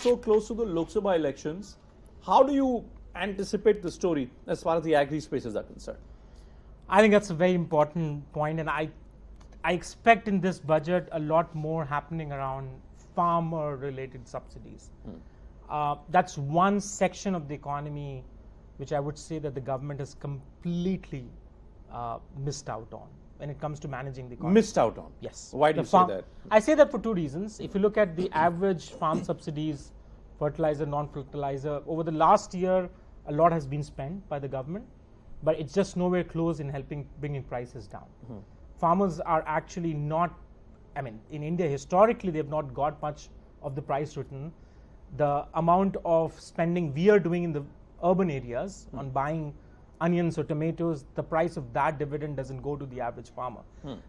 so close to the Lok Sabha elections, how do you anticipate the story as far as the agri spaces are concerned? I think that's a very important point, and I expect in this budget a lot more happening around farmer-related subsidies. That's one section of the economy which I would say that the government has completely missed out on when it comes to managing the economy. Missed out on? Yes. Why do you say that? I say that for two reasons. If you look at the average farm subsidies, fertilizer, non-fertilizer, over the last year, a lot has been spent by the government, but it's just nowhere close in helping bringing prices down. Farmers are actually not, I mean, in India historically they've not got much of the price return. The amount of spending we are doing in the urban areas on buying onions or tomatoes, the price of that dividend doesn't go to the average farmer.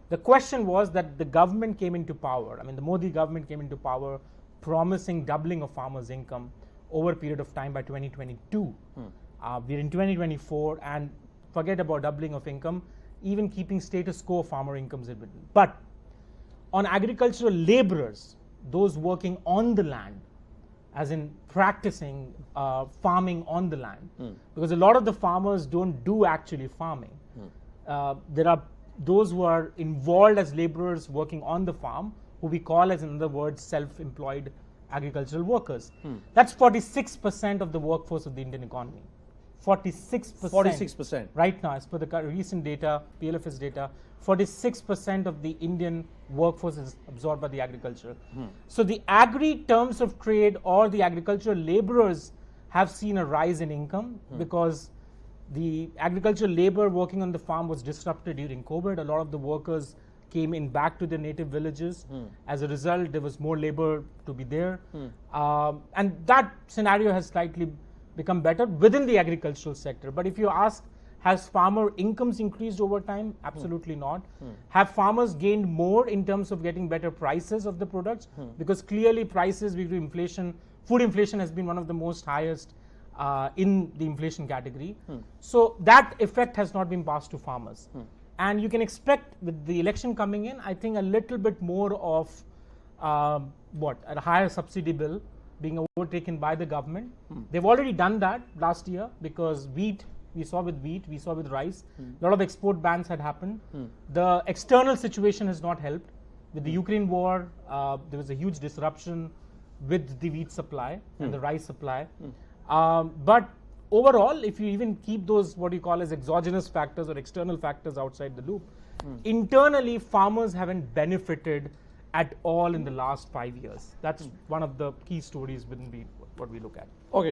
The question was that the government came into power, I mean the Modi government came into power promising doubling of farmers' income over a period of time by 2022. We're in 2024 and forget about doubling of income, even keeping status quo farmer incomes. But on agricultural laborers, those working on the land, as in practicing farming on the land, because a lot of the farmers don't do actually farming. There are those who are involved as laborers working on the farm, who we call as in other words self-employed agricultural workers. That's 46% of the workforce of the Indian economy. 46%. 46%. Right now, as per the recent data, PLFS data, 46% of the Indian workforce is absorbed by the agriculture. So the agri terms of trade or the agricultural laborers have seen a rise in income because the agricultural labor working on the farm was disrupted during COVID. A lot of the workers came in back to their native villages. As a result, there was more labor to be there. And that scenario has slightly become better within the agricultural sector. But if you ask, has farmer incomes increased over time? Absolutely not. Have farmers gained more in terms of getting better prices of the products? Because clearly prices due to inflation, food inflation has been one of the most highest in the inflation category. So that effect has not been passed to farmers. And you can expect with the election coming in, I think a little bit more of a higher subsidy bill being overtaken by the government. They've already done that last year because wheat, we saw with rice, a lot of export bans had happened. The external situation has not helped. With the Ukraine war, there was a huge disruption with the wheat supply and the rice supply. But overall, if you even keep those what you call as exogenous factors or external factors outside the loop, internally farmers haven't benefited at all in the last 5 years. That's one of the key stories within what we look at. Okay.